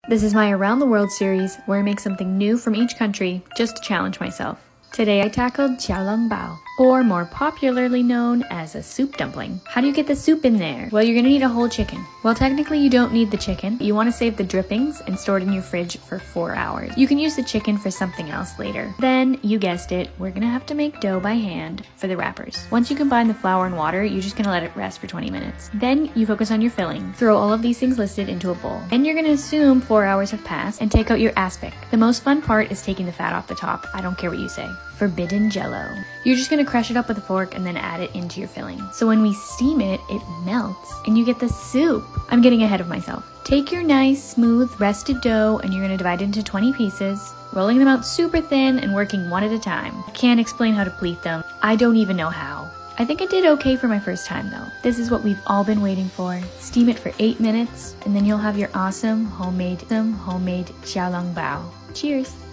This is my Around the World series where I make something new from each country just to challenge myself. Today I tackled xiaolongbao, or more popularly known as a soup dumpling. How do you get the soup in there? Well, you're gonna need a whole chicken. Well, technically you don't need the chicken. You wanna save the drippings and store it in your fridge for 4 hours. You can use the chicken for something else later. Then, you guessed it, we're gonna have to make dough by hand for the wrappers. Once you combine the flour and water, you're just gonna let it rest for 20 minutes. Then, you focus on your filling. Throw all of these things listed into a bowl. And you're gonna assume 4 hours have passed and take out your aspic. The most fun part is taking the fat off the top. I don't care what you say. Forbidden jello. You're just gonna crush it up with a fork and then add it into your filling. So when we steam it, it melts and you get the soup. I'm getting ahead of myself. Take your nice, smooth, rested dough and you're gonna divide it into 20 pieces, rolling them out super thin and working one at a time. I can't explain how to pleat them. I don't even know how. I think I did okay for my first time though. This is what we've all been waiting for. Steam it for 8 minutes and then you'll have your awesome homemade xiaolongbao. Cheers!